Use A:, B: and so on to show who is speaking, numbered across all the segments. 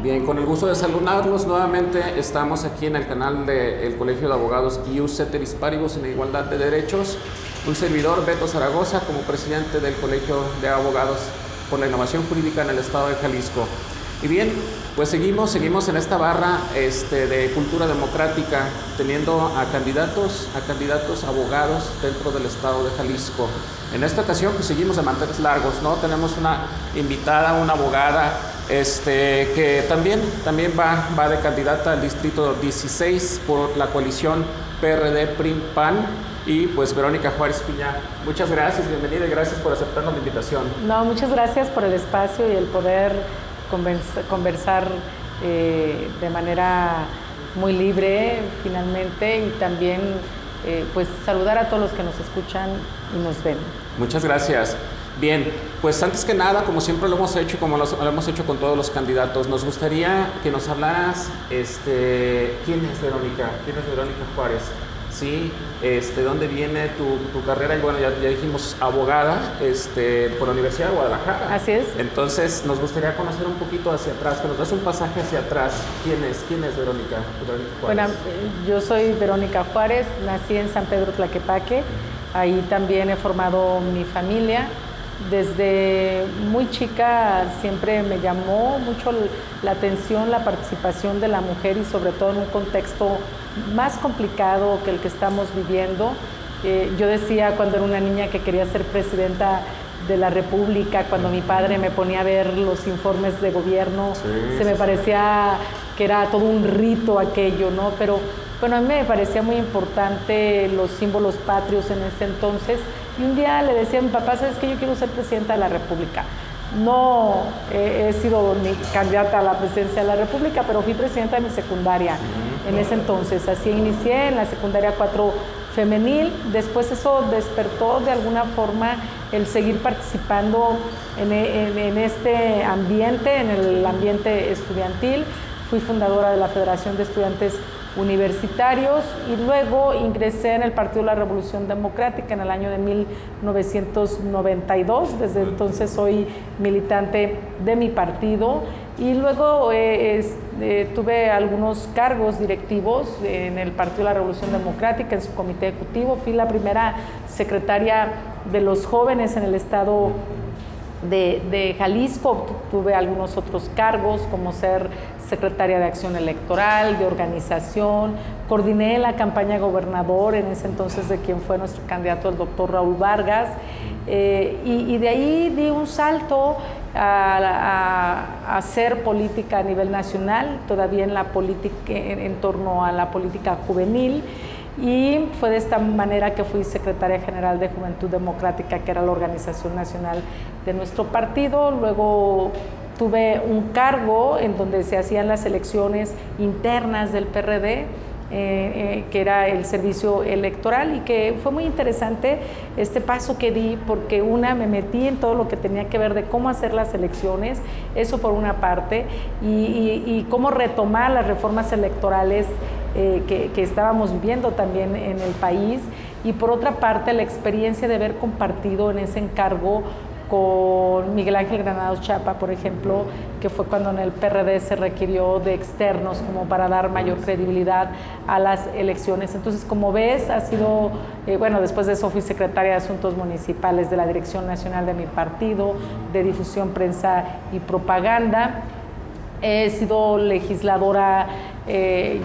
A: Bien, con el gusto de saludarlos nuevamente, estamos aquí en el canal del Colegio de Abogados Ius Ceteris Paribus en Igualdad de Derechos. Un servidor, Beto Zaragoza, como presidente del Colegio de Abogados por la Innovación Jurídica en el Estado de Jalisco. Y bien, pues seguimos en esta barra de cultura democrática, teniendo a candidatos abogados dentro del Estado de Jalisco. En esta ocasión pues seguimos de manteles largos, ¿no? Tenemos una invitada, una abogada, que también va de candidata al distrito 16 por la coalición PRD PRIM PAN, y pues Verónica Juárez Piña. Muchas gracias, bienvenida y gracias por aceptarnos la invitación.
B: No, muchas gracias por el espacio y el poder conversar de manera muy libre finalmente, y también pues saludar a todos los que nos escuchan y nos ven.
A: Muchas gracias. Bien, pues antes que nada, como siempre lo hemos hecho, como lo hemos hecho con todos los candidatos, nos gustaría que nos hablaras, ¿quién es Verónica? ¿Quién es Verónica Juárez? Sí, ¿dónde viene tu carrera? Y bueno, ya dijimos abogada, por la Universidad de Guadalajara.
B: Así es.
A: Entonces, nos gustaría conocer un poquito hacia atrás, que nos das un pasaje hacia atrás. ¿Quién es Verónica Juárez?
B: Bueno, yo soy Verónica Juárez, nací en San Pedro Tlaquepaque, ahí también he formado mi familia. Desde muy chica siempre me llamó mucho la atención la participación de la mujer, y sobre todo en un contexto más complicado que el que estamos viviendo. Yo decía cuando era una niña que quería ser presidenta de la República, cuando mi padre me ponía a ver los informes de gobierno, se me parecía que era todo un rito aquello, ¿no? Pero bueno, a mí me parecía muy importante los símbolos patrios en ese entonces, y un día le decía a mi papá, ¿sabes qué? Yo quiero ser presidenta de la República. No he sido ni candidata a la presidencia de la República, pero fui presidenta de mi secundaria en ese entonces. Así inicié en la secundaria 4 femenil. Después eso despertó de alguna forma el seguir participando en este ambiente, en el ambiente estudiantil. Fui fundadora de la Federación de Estudiantes Universitarios, y luego ingresé en el Partido de la Revolución Democrática en el año de 1992. Desde entonces soy militante de mi partido, y luego tuve algunos cargos directivos en el Partido de la Revolución Democrática, en su comité ejecutivo. Fui la primera secretaria de los jóvenes en el estado de Jalisco. Tuve algunos otros cargos, como ser secretaria de Acción Electoral, de Organización. Coordiné la campaña de gobernador en ese entonces de quien fue nuestro candidato, el doctor Raúl Vargas, y de ahí di un salto a hacer política a nivel nacional, todavía en la política, en torno a la política juvenil. Y fue de esta manera que fui secretaria general de Juventud Democrática, que era la organización nacional de nuestro partido. Luego tuve un cargo en donde se hacían las elecciones internas del PRD, que era el servicio electoral, y que fue muy interesante este paso que di, porque me metí en todo lo que tenía que ver de cómo hacer las elecciones, eso por una parte, y cómo retomar las reformas electorales que estábamos viviendo también en el país, y por otra parte la experiencia de haber compartido en ese encargo con Miguel Ángel Granados Chapa, por ejemplo, que fue cuando en el PRD se requirió de externos como para dar mayor credibilidad a las elecciones. Entonces, como ves, ha sido, bueno, después de eso fui secretaria de Asuntos Municipales de la Dirección Nacional de mi partido, de Difusión, Prensa y Propaganda. He sido legisladora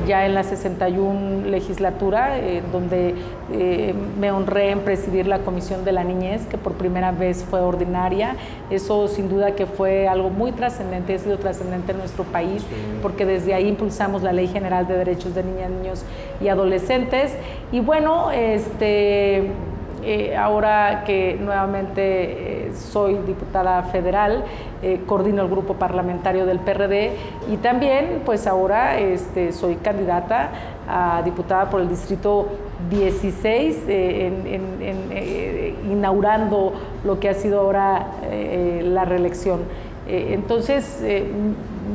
B: ya en la 61 legislatura, donde me honré en presidir la Comisión de la Niñez, que por primera vez fue ordinaria. Eso sin duda que fue algo muy trascendente, ha sido trascendente en nuestro país, porque desde ahí impulsamos la Ley General de Derechos de Niñas, Niños y Adolescentes. Y bueno, ahora que nuevamente soy diputada federal, coordino el grupo parlamentario del PRD, y también pues ahora soy candidata a diputada por el distrito 16, inaugurando lo que ha sido ahora la reelección. Entonces,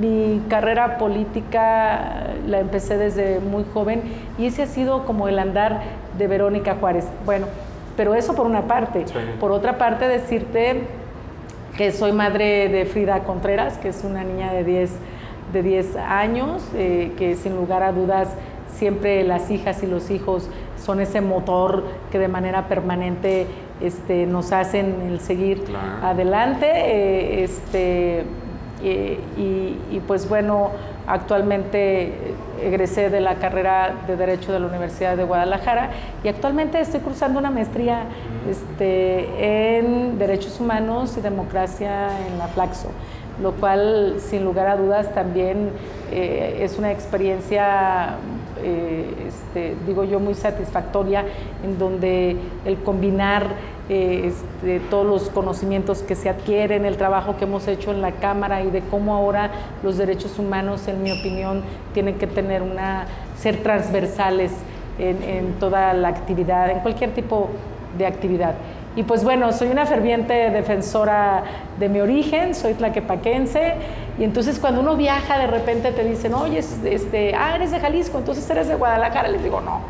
B: mi carrera política la empecé desde muy joven, y ese ha sido como el andar de Verónica Juárez. Bueno, pero eso por una parte. Sí. Por otra parte, decirte que soy madre de Frida Contreras, que es una niña de 10 de 10 años, que sin lugar a dudas siempre las hijas y los hijos son ese motor que de manera permanente nos hacen el seguir adelante. Y pues bueno, actualmente egresé de la carrera de Derecho de la Universidad de Guadalajara y actualmente estoy cursando una maestría en Derechos Humanos y Democracia en la Flaxo, lo cual sin lugar a dudas también es una experiencia digo yo muy satisfactoria, en donde el combinar todos los conocimientos que se adquieren, el trabajo que hemos hecho en la Cámara y de cómo ahora los derechos humanos, en mi opinión, tienen que tener ser transversales en toda la actividad, en cualquier tipo de actividad. Y pues bueno, soy una ferviente defensora de mi origen, soy tlaquepaquense, y entonces cuando uno viaja de repente te dicen, oye, eres de Jalisco, entonces eres de Guadalajara. Les digo, no,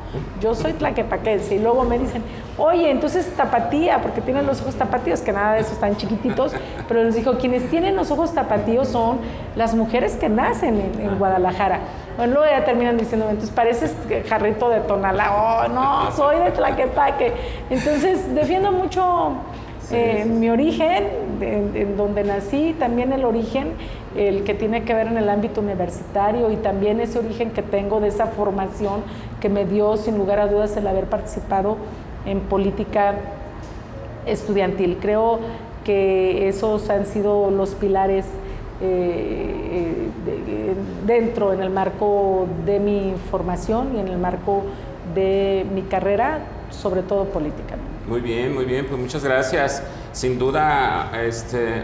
B: yo soy tlaquepaquense. Y luego me dicen, oye, entonces tapatía, porque tienen los ojos tapatíos, que nada de eso están chiquititos, pero les digo, quienes tienen los ojos tapatíos son las mujeres que nacen en Guadalajara. Bueno, luego ya terminan diciendo, entonces pareces jarrito de Tonalá. Oh, no, soy de Tlaquepaque. Entonces defiendo mucho mi origen, en donde nací, también el origen, el que tiene que ver en el ámbito universitario, y también ese origen que tengo de esa formación que me dio sin lugar a dudas el haber participado en política estudiantil. Creo que esos han sido los pilares dentro, en el marco de mi formación y en el marco de mi carrera, sobre todo política.
A: Muy bien, pues muchas gracias. Sin duda,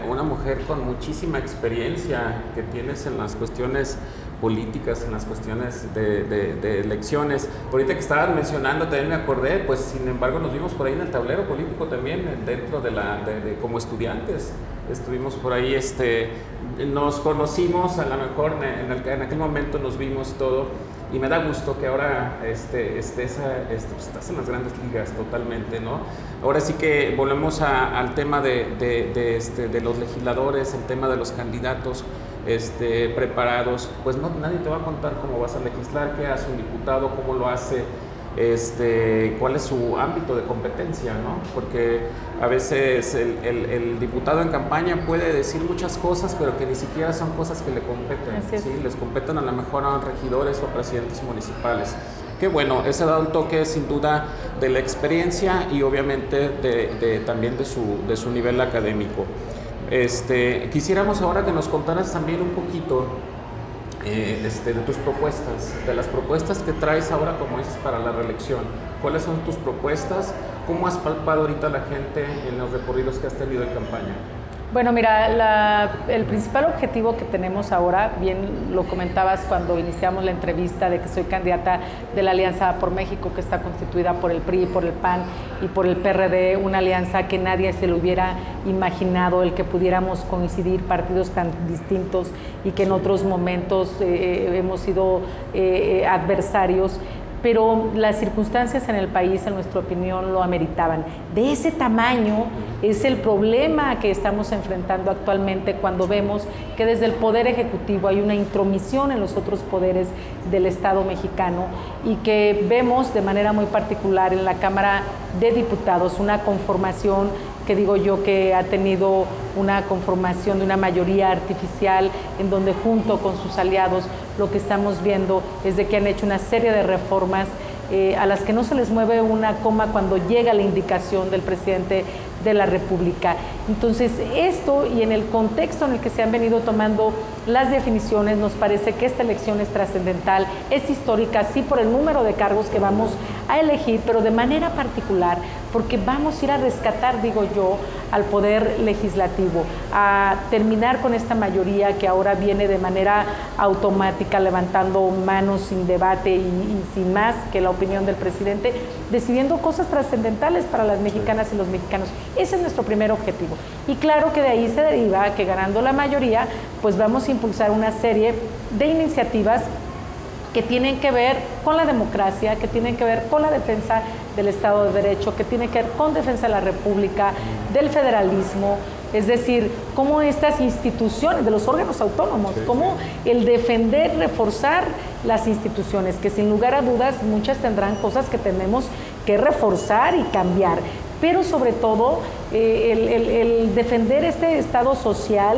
A: una mujer con muchísima experiencia que tienes en las cuestiones políticas, en las cuestiones de elecciones. Ahorita que estabas mencionando, también me acordé, pues sin embargo nos vimos por ahí en el tablero político también, dentro como estudiantes. Estuvimos por ahí, nos conocimos, a lo mejor en aquel momento nos vimos todo, y me da gusto que ahora pues estás en las grandes ligas totalmente, ¿no? Ahora sí que volvemos al tema de los legisladores, el tema de los candidatos preparados. Pues no, nadie te va a contar cómo vas a legislar, qué hace un diputado, cómo lo hace, cuál es su ámbito de competencia, ¿no? Porque a veces el diputado en campaña puede decir muchas cosas, pero que ni siquiera son cosas que le competen, ¿sí? Les competen a lo mejor a regidores o presidentes municipales. Que bueno, ese da un toque sin duda de la experiencia y obviamente también de su nivel académico. Quisiéramos ahora que nos contaras también un poquito de tus propuestas, de las propuestas que traes ahora, como dices, para la reelección. ¿Cuáles son tus propuestas? ¿Cómo has palpado ahorita a la gente en los recorridos que has tenido en campaña?
B: Bueno, mira, el principal objetivo que tenemos ahora, bien lo comentabas cuando iniciamos la entrevista, de que soy candidata de la Alianza por México, que está constituida por el PRI, por el PAN y por el PRD, una alianza que nadie se lo hubiera imaginado, el que pudiéramos coincidir partidos tan distintos y que en otros momentos hemos sido adversarios. Pero las circunstancias en el país, en nuestra opinión, lo ameritaban. De ese tamaño es el problema que estamos enfrentando actualmente, cuando vemos que desde el Poder Ejecutivo hay una intromisión en los otros poderes del Estado mexicano, y que vemos de manera muy particular en la Cámara de Diputados una conformación que digo yo que ha tenido una conformación de una mayoría artificial, en donde junto con sus aliados lo que estamos viendo es de que han hecho una serie de reformas a las que no se les mueve una coma cuando llega la indicación del presidente de la República. Entonces, esto y en el contexto en el que se han venido tomando las definiciones, nos parece que esta elección es trascendental, es histórica, sí, por el número de cargos que vamos a elegir, pero de manera particular porque vamos a ir a rescatar, digo yo, al Poder Legislativo, a terminar con esta mayoría que ahora viene de manera automática, levantando manos sin debate y sin más que la opinión del presidente, decidiendo cosas trascendentales para las mexicanas y los mexicanos. Ese es nuestro primer objetivo. Y claro que de ahí se deriva que, ganando la mayoría, pues vamos a impulsar una serie de iniciativas que tienen que ver con la democracia, que tienen que ver con la defensa del Estado de Derecho, que tienen que ver con defensa de la República, del federalismo, Es decir, cómo estas instituciones de los órganos autónomos, cómo el defender, reforzar las instituciones, que sin lugar a dudas muchas tendrán cosas que tenemos que reforzar y cambiar, pero sobre todo el defender este Estado social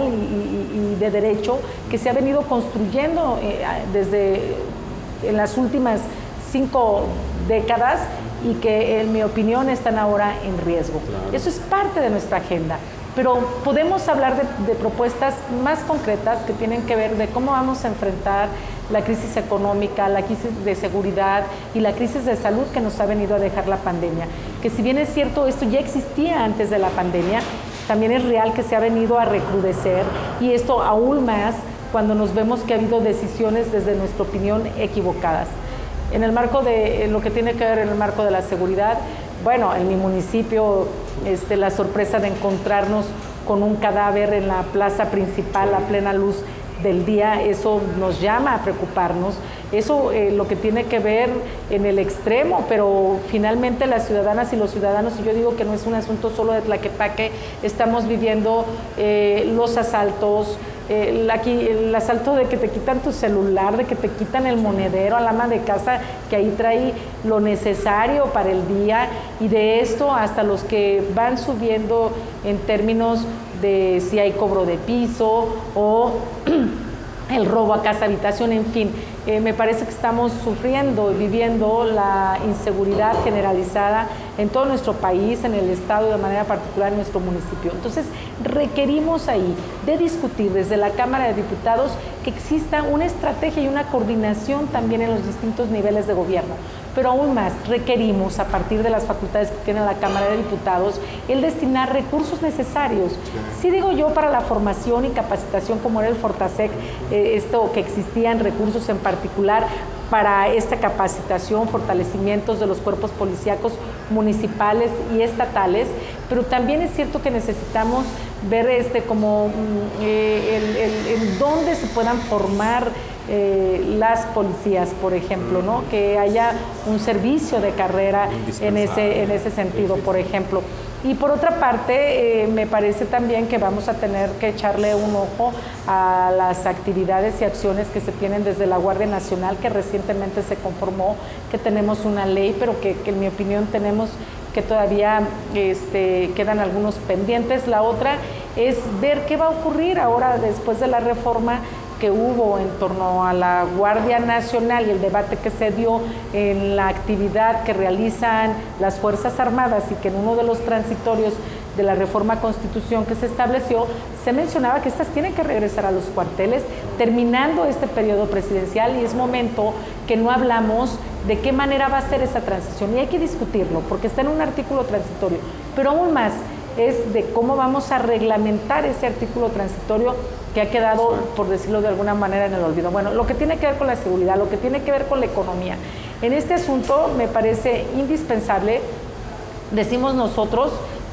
B: y de derecho que se ha venido construyendo desde en las últimas 5 décadas y que en mi opinión están ahora en riesgo. Claro. Eso es parte de nuestra agenda, pero podemos hablar de propuestas más concretas que tienen que ver de cómo vamos a enfrentar la crisis económica, la crisis de seguridad y la crisis de salud que nos ha venido a dejar la pandemia. Que si bien es cierto, esto ya existía antes de la pandemia, también es real que se ha venido a recrudecer, y esto aún más cuando nos vemos que ha habido decisiones desde nuestra opinión equivocadas. En el marco de lo que tiene que ver en el marco de la seguridad, bueno, en mi municipio la sorpresa de encontrarnos con un cadáver en la plaza principal a plena luz del día, eso nos llama a preocuparnos. Eso lo que tiene que ver en el extremo, pero finalmente las ciudadanas y los ciudadanos, y yo digo que no es un asunto solo de Tlaquepaque, estamos viviendo los asaltos, el asalto de que te quitan tu celular, de que te quitan el monedero al ama de casa que ahí trae lo necesario para el día, y de esto hasta los que van subiendo en términos de si hay cobro de piso o el robo a casa habitación, en fin. Me parece que estamos sufriendo y viviendo la inseguridad generalizada en todo nuestro país, en el estado y de manera particular en nuestro municipio. Entonces, requerimos ahí de discutir desde la Cámara de Diputados que exista una estrategia y una coordinación también en los distintos niveles de gobierno. Pero aún más, requerimos, a partir de las facultades que tiene la Cámara de Diputados, el destinar recursos necesarios. Sí digo yo, para la formación y capacitación, como era el Fortasec, esto que existían recursos en particular para esta capacitación, fortalecimientos de los cuerpos policíacos municipales y estatales, pero también es cierto que necesitamos ver como en dónde se puedan formar las policías, por ejemplo, ¿no? Que haya un servicio de carrera en ese sentido, por ejemplo. Y por otra parte, me parece también que vamos a tener que echarle un ojo a las actividades y acciones que se tienen desde la Guardia Nacional, que recientemente se conformó, que tenemos una ley, pero que en mi opinión tenemos que todavía quedan algunos pendientes. La otra es ver qué va a ocurrir ahora después de la reforma que hubo en torno a la Guardia Nacional y el debate que se dio en la actividad que realizan las Fuerzas Armadas, y que en uno de los transitorios de la reforma Constitución que se estableció, se mencionaba que estas tienen que regresar a los cuarteles terminando este periodo presidencial, y es momento que no hablamos de qué manera va a ser esa transición, y hay que discutirlo porque está en un artículo transitorio, pero aún más es de cómo vamos a reglamentar ese artículo transitorio que ha quedado, por decirlo de alguna manera, en el olvido. Bueno, lo que tiene que ver con la seguridad, lo que tiene que ver con la economía. En este asunto me parece indispensable, decimos nosotros,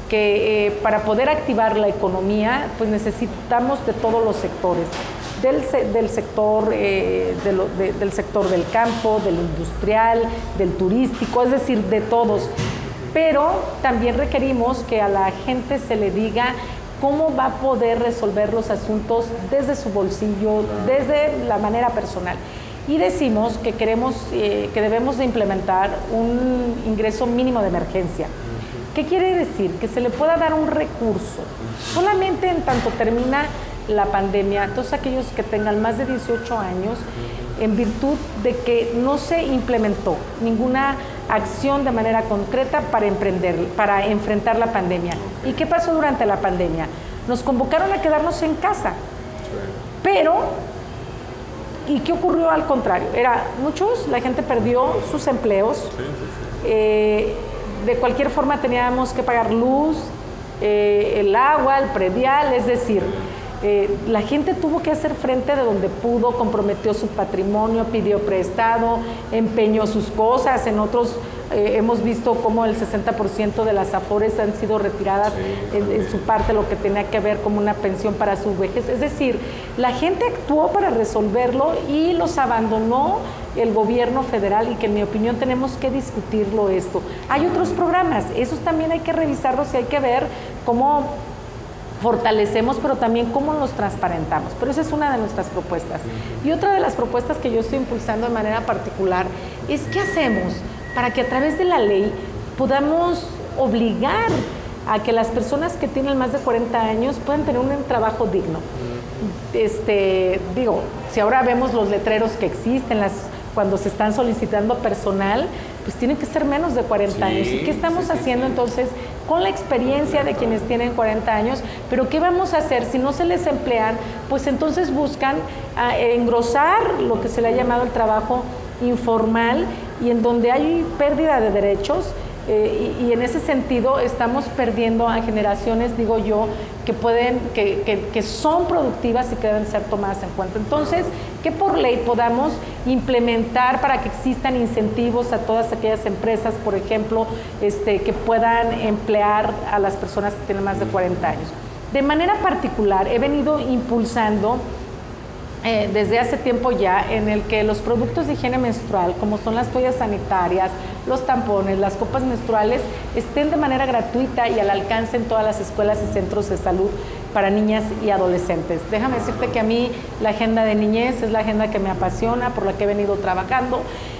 B: que para poder activar la economía, pues necesitamos de todos los sectores, del sector del campo, del industrial, del turístico, es decir, de todos. Pero también requerimos que a la gente se le diga cómo va a poder resolver los asuntos desde su bolsillo, desde la manera personal. Y decimos que queremos, que debemos de implementar un ingreso mínimo de emergencia. ¿Qué quiere decir? Que se le pueda dar un recurso, solamente en tanto termina la pandemia, a todos aquellos que tengan más de 18 años, en virtud de que no se implementó ninguna acción de manera concreta para enfrentar la pandemia. ¿Y qué pasó durante la pandemia? Nos convocaron a quedarnos en casa, pero ¿y qué ocurrió al contrario? La gente perdió sus empleos, de cualquier forma teníamos que pagar luz, el agua, el predial, es decir, la gente tuvo que hacer frente de donde pudo, comprometió su patrimonio, pidió prestado, empeñó sus cosas. En otros hemos visto cómo el 60% de las afores han sido retiradas en su parte, lo que tenía que ver como una pensión para su vejez. Es decir, la gente actuó para resolverlo y los abandonó el gobierno federal, y que en mi opinión tenemos que discutirlo esto. Hay otros programas, esos también hay que revisarlos y hay que ver cómo fortalecemos, pero también cómo los transparentamos. Pero esa es una de nuestras propuestas. Y otra de las propuestas que yo estoy impulsando de manera particular es qué hacemos para que a través de la ley podamos obligar a que las personas que tienen más de 40 años puedan tener un trabajo digno. Digo, si ahora vemos los letreros que existen, cuando se están solicitando personal, pues tienen que ser menos de 40 años. ¿Y qué estamos haciendo entonces con la experiencia de quienes tienen 40 años? Pero ¿qué vamos a hacer si no se les emplean? Pues entonces buscan engrosar lo que se le ha llamado el trabajo informal, y en donde hay pérdida de derechos. Y en ese sentido estamos perdiendo a generaciones, digo yo, que son productivas y que deben ser tomadas en cuenta. Entonces, que por ley podamos implementar para que existan incentivos a todas aquellas empresas, por ejemplo, que puedan emplear a las personas que tienen más de 40 años. De manera particular, he venido impulsando desde hace tiempo ya, en el que los productos de higiene menstrual, como son las toallas sanitarias, los tampones, las copas menstruales, estén de manera gratuita y al alcance en todas las escuelas y centros de salud para niñas y adolescentes. Déjame decirte que a mí la agenda de niñez es la agenda que me apasiona, por la que he venido trabajando,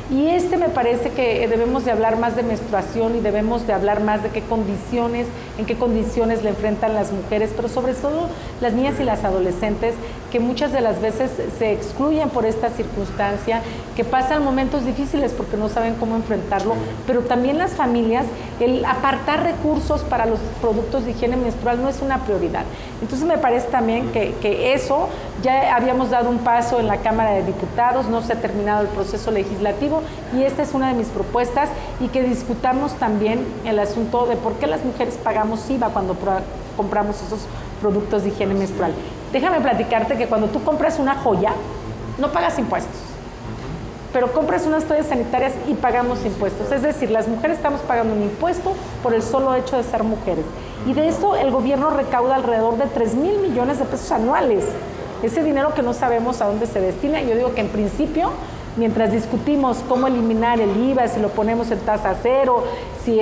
B: y me parece que debemos de hablar más de menstruación y debemos de hablar más de en qué condiciones le enfrentan las mujeres, pero sobre todo las niñas y las adolescentes, que muchas de las veces se excluyen por esta circunstancia, que pasan momentos difíciles porque no saben cómo enfrentarlo, pero también las familias, el apartar recursos para los productos de higiene menstrual no es una prioridad. Entonces me parece también que eso, ya habíamos dado un paso en la Cámara de Diputados, no se ha terminado el proceso legislativo, y esta es una de mis propuestas, y que discutamos también el asunto de por qué las mujeres pagamos IVA cuando compramos esos productos de higiene menstrual. Déjame platicarte que cuando tú compras una joya, no pagas impuestos, pero compras unas toallas sanitarias y pagamos impuestos. Es decir, las mujeres estamos pagando un impuesto por el solo hecho de ser mujeres. Y de esto el gobierno recauda alrededor de 3,000 millones de pesos anuales. Ese dinero que no sabemos a dónde se destina. Yo digo que en principio, mientras discutimos cómo eliminar el IVA, si lo ponemos en tasa cero, si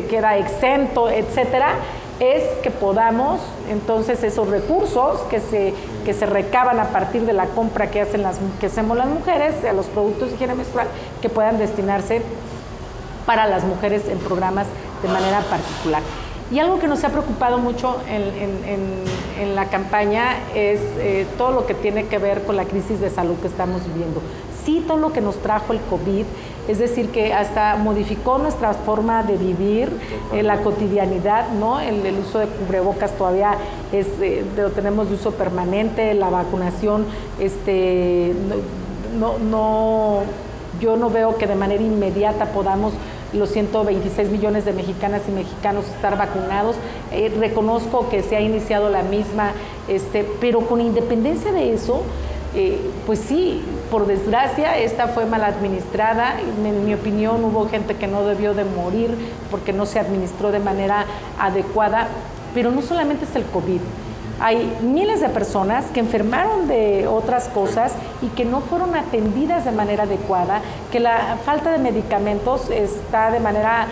B: queda exento, etcétera, es que podamos entonces esos recursos que se recaban a partir de la compra que hacemos las mujeres a los productos de higiene menstrual, que puedan destinarse para las mujeres en programas de manera particular. Y algo que nos ha preocupado mucho en la campaña es todo lo que tiene que ver con la crisis de salud que estamos viviendo. Sí, todo lo que nos trajo el COVID, es decir, que hasta modificó nuestra forma de vivir, la cotidianidad, ¿no? El uso de cubrebocas todavía lo tenemos de uso permanente, la vacunación, yo no veo que de manera inmediata podamos los 126 millones de mexicanas y mexicanos estar vacunados. Reconozco que se ha iniciado la misma, pero con independencia de eso, pues sí, por desgracia, esta fue mal administrada. En mi opinión, hubo gente que no debió de morir porque no se administró de manera adecuada, pero no solamente es el COVID. Hay miles de personas que enfermaron de otras cosas y que no fueron atendidas de manera adecuada, que la falta de medicamentos está de manera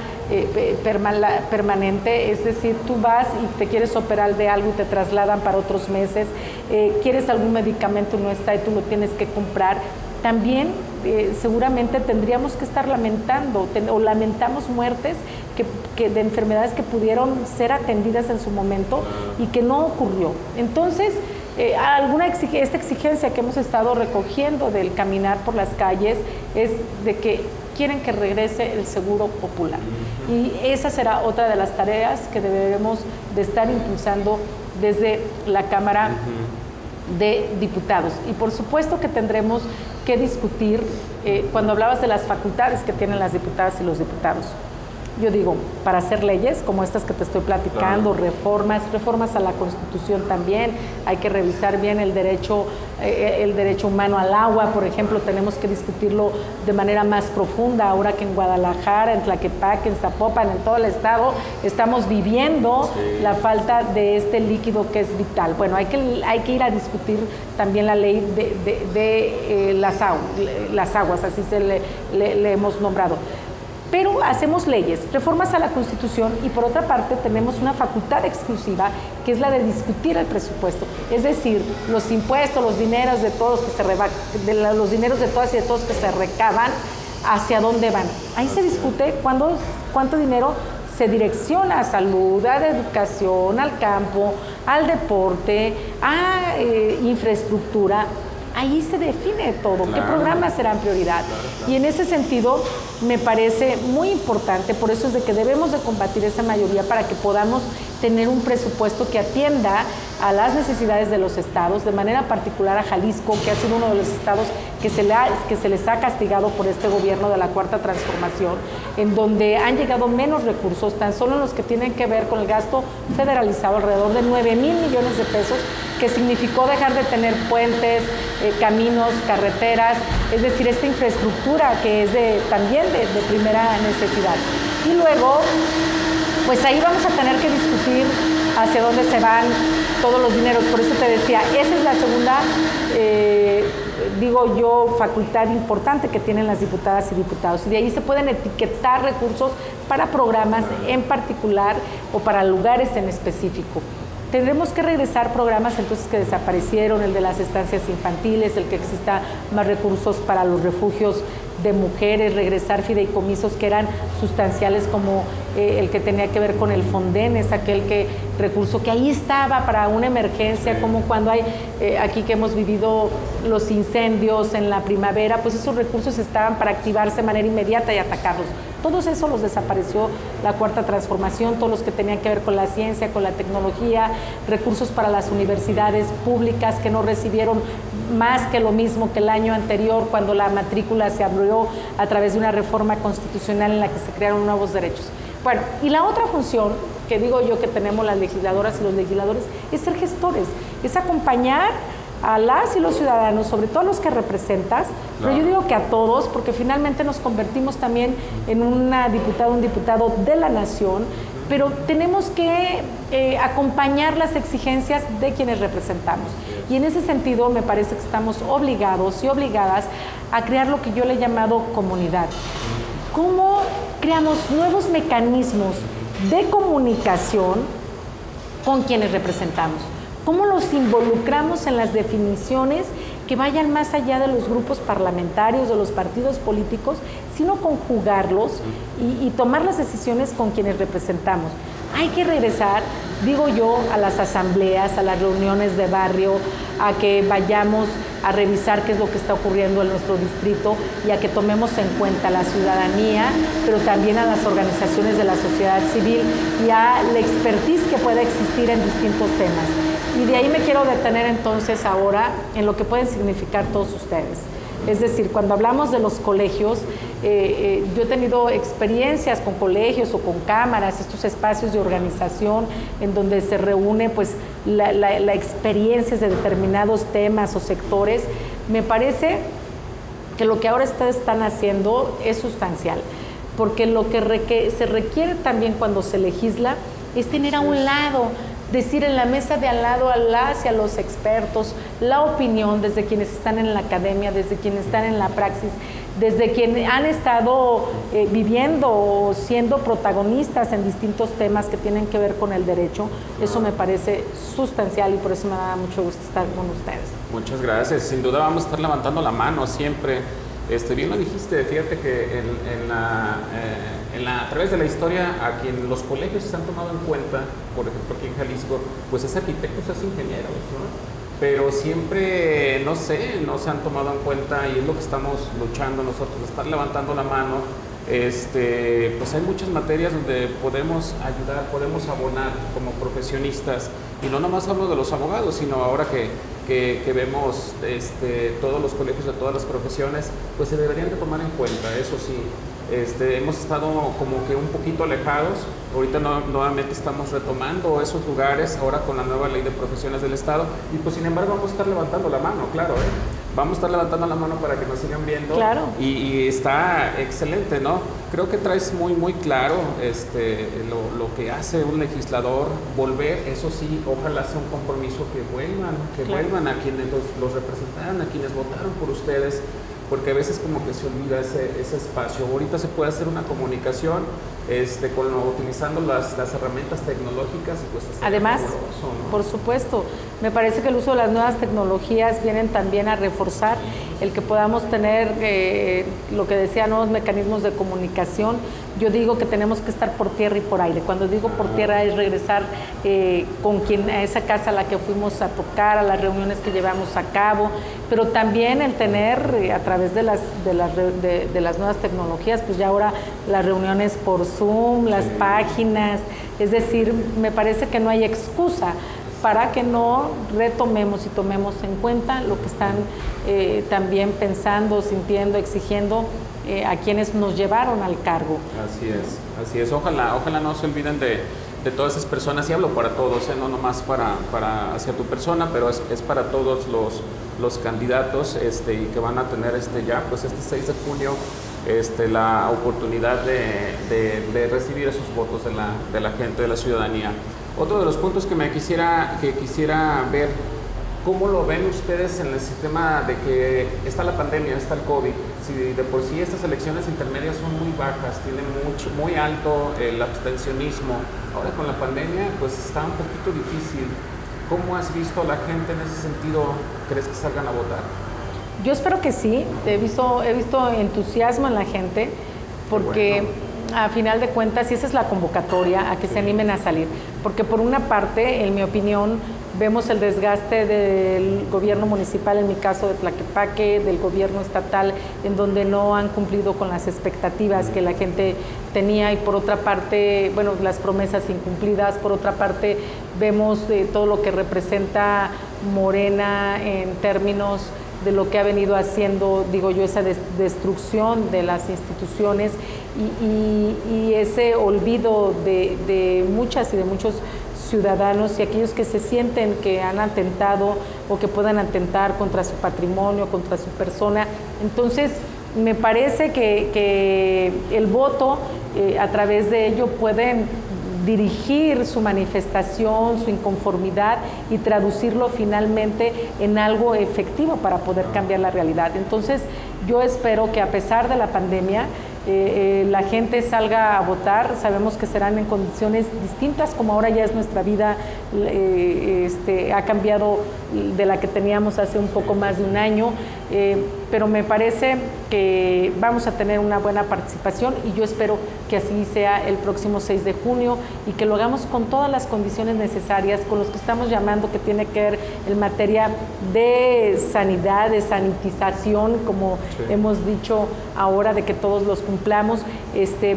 B: permanente, es decir, tú vas y te quieres operar de algo y te trasladan para otros meses, quieres algún medicamento y no está y tú lo tienes que comprar. También seguramente tendríamos que estar lamentando o lamentamos muertes de enfermedades que pudieron ser atendidas en su momento y que no ocurrió. Entonces, esta exigencia que hemos estado recogiendo del caminar por las calles es de que quieren que regrese el seguro popular. Y esa será otra de las tareas que debemos de estar impulsando desde la Cámara de Diputados. Y por supuesto que tendremos que discutir, cuando hablabas de las facultades que tienen las diputadas y los diputados, yo digo, para hacer leyes como estas que te estoy platicando, reformas a la Constitución también, hay que revisar bien el derecho humano al agua, por ejemplo, tenemos que discutirlo de manera más profunda, ahora que en Guadalajara, en Tlaquepaque, en Zapopan, en todo el estado, estamos viviendo la falta de este líquido que es vital. Bueno, hay que ir a discutir también la ley de las aguas, así le hemos nombrado. pero hacemos leyes, reformas a la Constitución, y por otra parte tenemos una facultad exclusiva que es la de discutir el presupuesto, es decir, los impuestos, los dineros de todos que se los dineros de todas y de todos que se recaban, hacia dónde van. Ahí se discute cuánto dinero se direcciona a salud, a educación, al campo, al deporte, a infraestructura. Ahí se define todo, claro, qué programas serán prioridad. Claro, claro. Y en ese sentido me parece muy importante, por eso es de que debemos de combatir esa mayoría para que podamos tener un presupuesto que atienda a las necesidades de los estados, de manera particular a Jalisco, que ha sido uno de los estados que se les ha castigado por este gobierno de la Cuarta Transformación, en donde han llegado menos recursos, tan solo los que tienen que ver con el gasto federalizado, alrededor de 9,000 millones de pesos, que significó dejar de tener puentes, caminos, carreteras, es decir, esta infraestructura que es también de primera necesidad. Y luego, pues ahí vamos a tener que discutir hacia dónde se van todos los dineros. Por eso te decía, esa es la segunda, digo yo, facultad importante que tienen las diputadas y diputados. Y de ahí se pueden etiquetar recursos para programas en particular o para lugares en específico. Tendremos que regresar programas entonces que desaparecieron, el de las estancias infantiles, el que exista más recursos para los refugios de mujeres, regresar fideicomisos que eran sustanciales, como el que tenía que ver con el Fonden, es aquel recurso que ahí estaba para una emergencia, como cuando hay aquí que hemos vivido los incendios en la primavera, pues esos recursos estaban para activarse de manera inmediata y atacarlos. Todos esos los desapareció la Cuarta Transformación, todos los que tenían que ver con la ciencia, con la tecnología, recursos para las universidades públicas que no recibieron más que lo mismo que el año anterior, cuando la matrícula se abrió a través de una reforma constitucional en la que se crearon nuevos derechos. Bueno, y la otra función que digo yo que tenemos las legisladoras y los legisladores es ser gestores, es acompañar a las y los ciudadanos, sobre todo a los que representas, pero yo digo que a todos, porque finalmente nos convertimos también en una diputada, un diputado de la nación, pero tenemos que acompañar las exigencias de quienes representamos. Y en ese sentido me parece que estamos obligados y obligadas a crear lo que yo le he llamado comunidad. ¿Cómo creamos nuevos mecanismos de comunicación con quienes representamos? ¿Cómo los involucramos en las definiciones que vayan más allá de los grupos parlamentarios, de los partidos políticos, sino conjugarlos y tomar las decisiones con quienes representamos? Hay que regresar, digo yo, a las asambleas, a las reuniones de barrio, a que vayamos a revisar qué es lo que está ocurriendo en nuestro distrito y a que tomemos en cuenta a la ciudadanía, pero también a las organizaciones de la sociedad civil y a la expertise que pueda existir en distintos temas. Y de ahí me quiero detener entonces ahora en lo que pueden significar todos ustedes. Es decir, cuando hablamos de los colegios, yo he tenido experiencias con colegios o con cámaras, estos espacios de organización en donde se reúne pues la experiencia de determinados temas o sectores. Me parece que lo que ahora ustedes están haciendo es sustancial, porque lo que se requiere también cuando se legisla es tener a un lado, decir en la mesa de al lado a las y a los expertos, la opinión desde quienes están en la academia, desde quienes están en la praxis, desde quienes han estado viviendo o siendo protagonistas en distintos temas que tienen que ver con el derecho. Eso me parece sustancial y por eso me da mucho gusto estar con ustedes.
A: Muchas gracias. Sin duda vamos a estar levantando la mano siempre. Bien lo dijiste, fíjate que a través de la historia a quien los colegios se han tomado en cuenta, por ejemplo aquí en Jalisco, pues es arquitectos, es ingenieros, ¿no? Pero siempre, no se han tomado en cuenta y es lo que estamos luchando nosotros, estar levantando la mano. Pues hay muchas materias donde podemos ayudar, podemos abonar como profesionistas, y no nomás hablo de los abogados, sino ahora que vemos todos los colegios de todas las profesiones, pues se deberían de tomar en cuenta. Eso sí, hemos estado como que un poquito alejados. Ahorita nuevamente estamos retomando esos lugares ahora con la nueva ley de profesiones del Estado, y pues sin embargo vamos a estar levantando la mano, claro, vamos a estar levantando la mano para que nos sigan viendo.
B: Claro.
A: Y está excelente, ¿no? Creo que traes muy claro lo que hace un legislador, volver, eso sí, ojalá sea un compromiso que vuelvan a quienes los representaron, a quienes votaron por ustedes, porque a veces como que se olvida ese espacio. Ahorita se puede hacer una comunicación utilizando las herramientas tecnológicas y pues
B: además,
A: fabuloso, ¿no?
B: Por supuesto, me parece que el uso de las nuevas tecnologías vienen también a reforzar el que podamos tener lo que decía, nuevos mecanismos de comunicación. Yo digo que tenemos que estar por tierra y por aire. Cuando digo por tierra es regresar con quien a esa casa a la que fuimos a tocar, a las reuniones que llevamos a cabo, pero también el tener a través de las nuevas tecnologías, pues ya ahora las reuniones por Zoom, las páginas, es decir, me parece que no hay excusa para que no retomemos y tomemos en cuenta lo que están también pensando, sintiendo, exigiendo a quienes nos llevaron al cargo.
A: Así es. Ojalá no se olviden de todas esas personas, y hablo para todos, no nomás para hacia tu persona, pero es para todos los candidatos y que van a tener ya pues este 6 de junio la oportunidad de recibir esos votos de la gente, de la ciudadanía. Otro de los puntos que quisiera ver, ¿cómo lo ven ustedes en el sistema de que está la pandemia, está el COVID? Si de por sí estas elecciones intermedias son muy bajas, tienen muy alto el abstencionismo, ahora con la pandemia pues está un poquito difícil. ¿Cómo has visto a la gente en ese sentido? ¿Crees que salgan a votar?
B: Yo espero que sí, he visto entusiasmo en la gente, porque a final de cuentas, y esa es la convocatoria, a que se animen a salir, porque por una parte, en mi opinión, vemos el desgaste del gobierno municipal, en mi caso de Tlaquepaque, del gobierno estatal, en donde no han cumplido con las expectativas que la gente tenía, y por otra parte, bueno, las promesas incumplidas. Por otra parte, vemos todo lo que representa Morena en términos de lo que ha venido haciendo, digo yo, esa destrucción de las instituciones y ese olvido de muchas y de muchos ciudadanos y aquellos que se sienten que han atentado o que puedan atentar contra su patrimonio, contra su persona. Entonces, me parece que el voto, a través de ello, pueden dirigir su manifestación, su inconformidad y traducirlo finalmente en algo efectivo para poder cambiar la realidad. Entonces, yo espero que a pesar de la pandemia, la gente salga a votar. Sabemos que serán en condiciones distintas, como ahora ya es nuestra vida, ha cambiado de la que teníamos hace un poco más de un año, pero me parece que vamos a tener una buena participación y yo espero que así sea el próximo 6 de junio y que lo hagamos con todas las condiciones necesarias, con los que estamos llamando, que tiene que ver en materia de sanidad, de sanitización, como hemos dicho ahora, de que todos los cumplamos,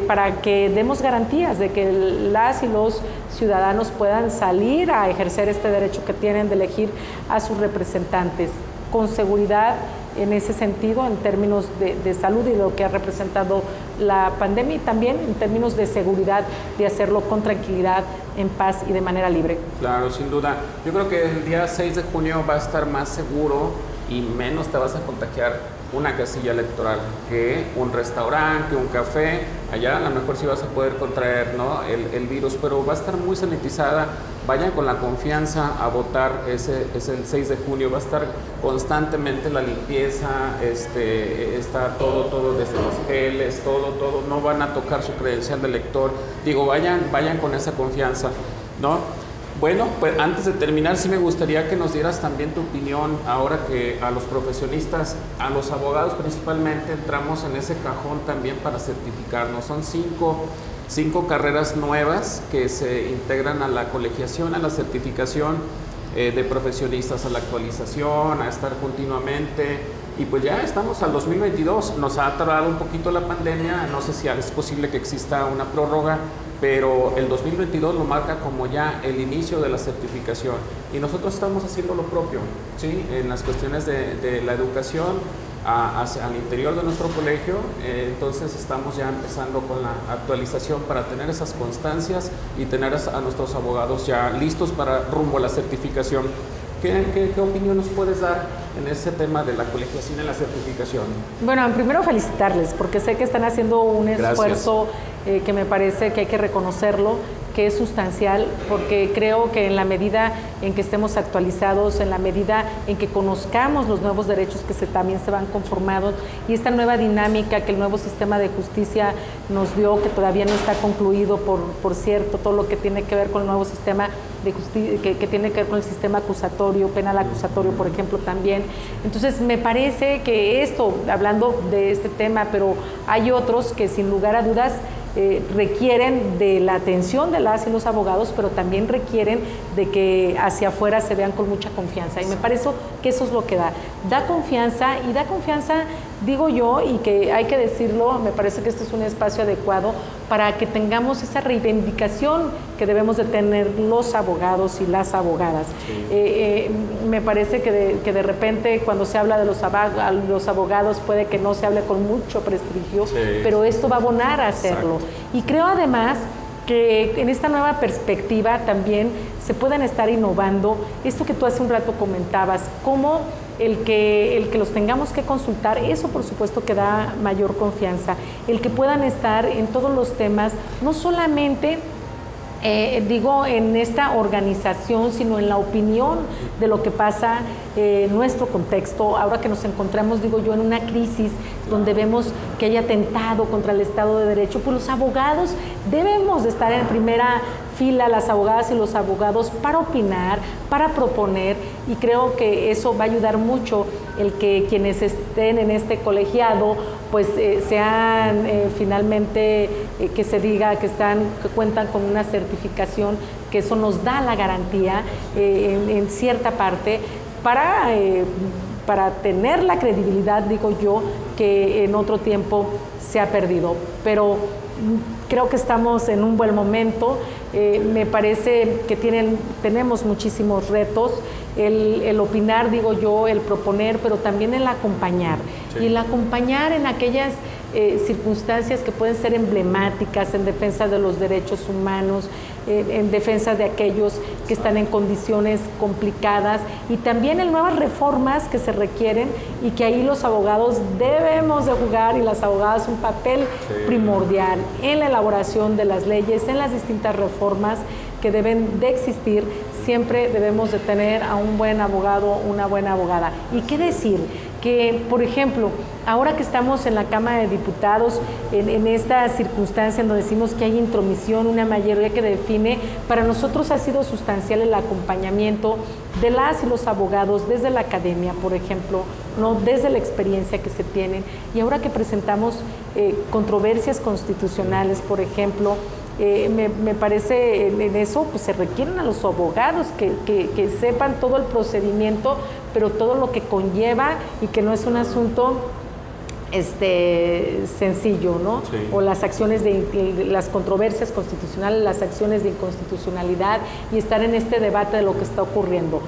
B: para que demos garantías de que las y los ciudadanos puedan salir a ejercer este derecho que tienen de elegir a sus representantes con seguridad en ese sentido, en términos de salud y de lo que ha representado la pandemia, y también en términos de seguridad, de hacerlo con tranquilidad, en paz y de manera libre.
A: Claro, sin duda. Yo creo que el día 6 de junio va a estar más seguro y menos te vas a contagiar una casilla electoral que un restaurante, que un café. Allá a lo mejor sí vas a poder contraer, ¿no?, el virus, pero va a estar muy sanitizada. Vayan con la confianza a votar. Es el 6 de junio, va a estar constantemente la limpieza, está todo desde los geles, todo, no van a tocar su credencial de elector. Digo, vayan con esa confianza, ¿no? Bueno, pues antes de terminar, sí me gustaría que nos dieras también tu opinión, ahora que a los profesionistas, a los abogados principalmente, entramos en ese cajón también para certificarnos. Son cinco carreras nuevas que se integran a la colegiación, a la certificación de profesionistas, a la actualización, a estar continuamente. Y pues ya estamos al 2022, nos ha tardado un poquito la pandemia, no sé si es posible que exista una prórroga, pero el 2022 lo marca como ya el inicio de la certificación y nosotros estamos haciendo lo propio, ¿sí?, en las cuestiones de la educación al interior de nuestro colegio. Entonces estamos ya empezando con la actualización para tener esas constancias y tener a nuestros abogados ya listos para rumbo a la certificación. ¿Qué opinión nos puedes dar en ese tema de la colegiación y la certificación?
B: Bueno, primero felicitarles, porque sé que están haciendo un esfuerzo que me parece que hay que reconocerlo, que es sustancial, porque creo que en la medida en que estemos actualizados, en la medida en que conozcamos los nuevos derechos que también se van conformando y esta nueva dinámica que el nuevo sistema de justicia nos dio, que todavía no está concluido, por cierto, todo lo que tiene que ver con el nuevo sistema de justicia, que tiene que ver con el sistema acusatorio, penal acusatorio, por ejemplo, también. Entonces, me parece que esto, hablando de este tema, pero hay otros que sin lugar a dudas requieren de la atención de las y los abogados, pero también requieren de que hacia afuera se vean con mucha confianza. Y me parece que eso es lo que da confianza, y da confianza, digo yo, y que hay que decirlo, me parece que este es un espacio adecuado para que tengamos esa reivindicación que debemos de tener los abogados y las abogadas. Sí. Me parece que de repente cuando se habla de los abogados puede que no se hable con mucho prestigio, sí, pero esto va a abonar a hacerlo. Exacto. Y creo además que en esta nueva perspectiva también se pueden estar innovando, esto que tú hace un rato comentabas, cómo el que los tengamos que consultar, eso por supuesto que da mayor confianza, el que puedan estar en todos los temas, no solamente digo en esta organización, sino en la opinión de lo que pasa en nuestro contexto, ahora que nos encontramos, digo yo, en una crisis donde vemos que hay atentado contra el Estado de Derecho, pues los abogados debemos de estar en primera fila, las abogadas y los abogados, para opinar, para proponer, y creo que eso va a ayudar mucho el que quienes estén en este colegiado pues sean finalmente que se diga que cuentan con una certificación, que eso nos da la garantía en cierta parte para tener la credibilidad, digo yo, que en otro tiempo se ha perdido. Pero creo que estamos en un buen momento. Me parece que tenemos muchísimos retos, el opinar, digo yo, el proponer, pero también el acompañar. Sí. Y el acompañar en aquellas circunstancias que pueden ser emblemáticas en defensa de los derechos humanos, en defensa de aquellos que están en condiciones complicadas, y también en nuevas reformas que se requieren, y que ahí los abogados debemos de jugar, y las abogadas, un papel primordial en la elaboración de las leyes, en las distintas reformas que deben de existir. Siempre debemos de tener a un buen abogado, una buena abogada. ¿Y qué decir? Que, por ejemplo, ahora que estamos en la Cámara de Diputados, en esta circunstancia en donde decimos que hay intromisión, una mayoría que define, para nosotros ha sido sustancial el acompañamiento de las y los abogados desde la academia, por ejemplo, ¿no? Desde la experiencia que se tienen. Y ahora que presentamos controversias constitucionales, por ejemplo, me parece en eso pues se requieren a los abogados que sepan todo el procedimiento, pero todo lo que conlleva, y que no es un asunto sencillo, ¿no? Sí. O las acciones las controversias constitucionales, las acciones de inconstitucionalidad, y estar en este debate de lo que está ocurriendo.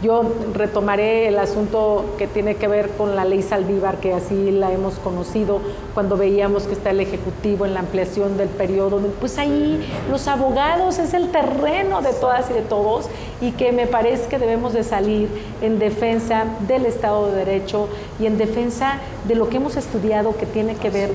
B: Yo retomaré el asunto que tiene que ver con la ley Saldívar, que así la hemos conocido, cuando veíamos que está el Ejecutivo en la ampliación del periodo, pues ahí los abogados es el terreno de todas y de todos, y que me parece que debemos de salir en defensa del Estado de Derecho y en defensa de lo que hemos estudiado, que tiene que ver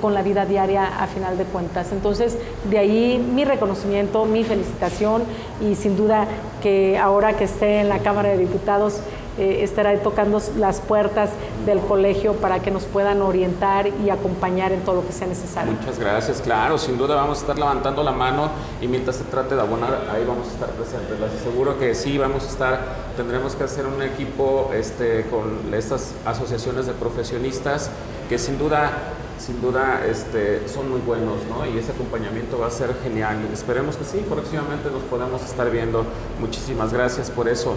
B: con la vida diaria a final de cuentas. Entonces, de ahí mi reconocimiento, mi felicitación, y sin duda que ahora que esté en la Cámara de Diputados estará tocando las puertas del colegio para que nos puedan orientar y acompañar en todo lo que sea necesario.
A: Muchas gracias, claro, sin duda vamos a estar levantando la mano, y mientras se trate de abonar, ahí vamos a estar presentes. Les aseguro que sí, tendremos que hacer un equipo con estas asociaciones de profesionistas que sin duda son muy buenos, ¿no? Y ese acompañamiento va a ser genial. Esperemos que sí, próximamente nos podamos estar viendo. Muchísimas gracias por eso.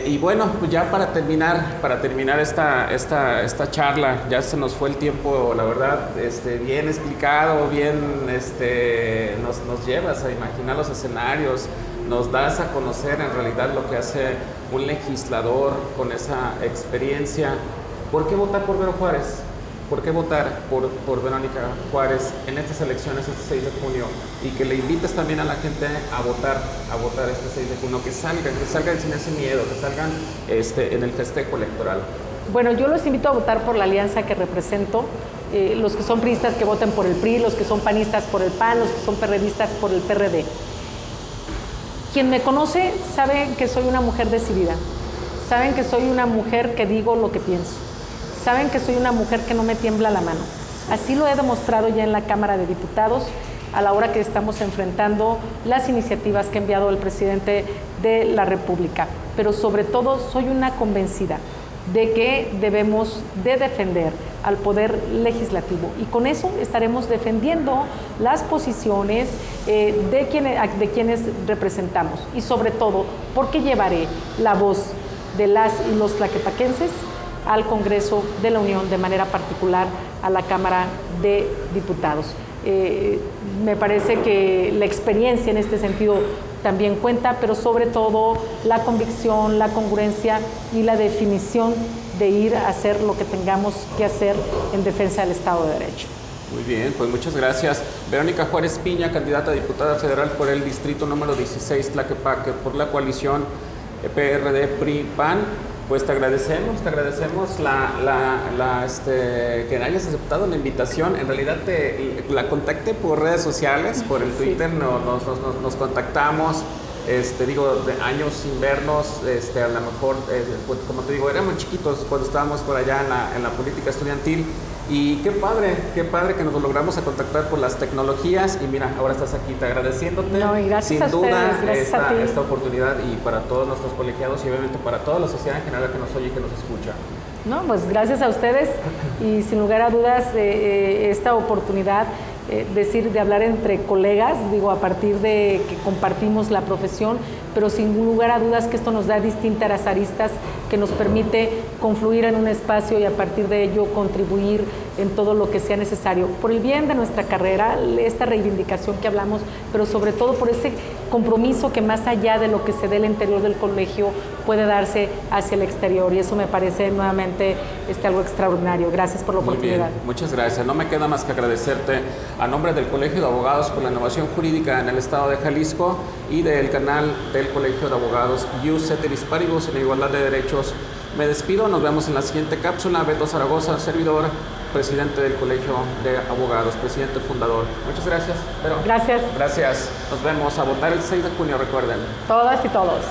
A: Y bueno, pues ya para terminar esta charla, ya se nos fue el tiempo, la verdad, bien explicado, bien, nos llevas a imaginar los escenarios, nos das a conocer en realidad lo que hace un legislador con esa experiencia. ¿Por qué votar por Vero Juárez? ¿Por qué votar por Verónica Juárez en estas elecciones este 6 de junio? Y que le invites también a la gente a votar este 6 de junio, que salgan sin ese miedo, que salgan en el festejo electoral.
B: Bueno, yo los invito a votar por la alianza que represento, los que son priistas que voten por el PRI, los que son panistas por el PAN, los que son perredistas por el PRD. Quien me conoce sabe que soy una mujer decidida, saben que soy una mujer que digo lo que pienso, saben que soy una mujer que no me tiembla la mano. Así lo he demostrado ya en la Cámara de Diputados, a la hora que estamos enfrentando las iniciativas que ha enviado el presidente de la República. Pero sobre todo soy una convencida de que debemos de defender al Poder Legislativo y con eso estaremos defendiendo las posiciones de quienes representamos y sobre todo porque llevaré la voz de las y los tlaquepaquenses al Congreso de la Unión, de manera particular a la Cámara de Diputados. Me parece que la experiencia en este sentido también cuenta, pero sobre todo la convicción, la congruencia y la definición de ir a hacer lo que tengamos que hacer en defensa del Estado de Derecho.
A: Muy bien, pues muchas gracias. Verónica Juárez Piña, candidata a diputada federal por el distrito número 16, Tlaquepaque, por la coalición PRD, PRI, PAN. Pues te agradecemos que hayas aceptado la invitación. En realidad la contacté por redes sociales, por el Twitter, nos contactamos, de años sin vernos, a lo mejor, pues, como te digo, éramos chiquitos cuando estábamos por allá en la política estudiantil. Y qué padre que nos logramos a contactar por las tecnologías y mira, ahora estás aquí, te agradeciéndote.
B: No, y gracias
A: sin
B: a
A: duda
B: ustedes, gracias a ti.
A: Esta oportunidad y para todos nuestros colegiados y obviamente para toda la sociedad en general que nos oye y que nos escucha.
B: No, pues gracias a ustedes y sin lugar a dudas esta oportunidad de hablar entre colegas, digo, a partir de que compartimos la profesión, pero sin lugar a dudas que esto nos da distintas aristas que nos permite confluir en un espacio y a partir de ello contribuir en todo lo que sea necesario, por el bien de nuestra carrera, esta reivindicación que hablamos, pero sobre todo por ese compromiso que más allá de lo que se dé al interior del colegio puede darse hacia el exterior y eso me parece nuevamente algo extraordinario. Gracias por la oportunidad.
A: Muy bien, muchas gracias. No me queda más que agradecerte a nombre del Colegio de Abogados por la Innovación Jurídica en el Estado de Jalisco y del canal del Colegio de Abogados Ius Ceteris Paribus en la igualdad de derechos. Me despido, nos vemos en la siguiente cápsula. Beto Zaragoza, servidor, presidente del Colegio de Abogados, presidente fundador. Muchas gracias, Pero.
B: Gracias.
A: Gracias. Nos vemos a votar el 6 de junio, recuerden.
B: Todas y todos.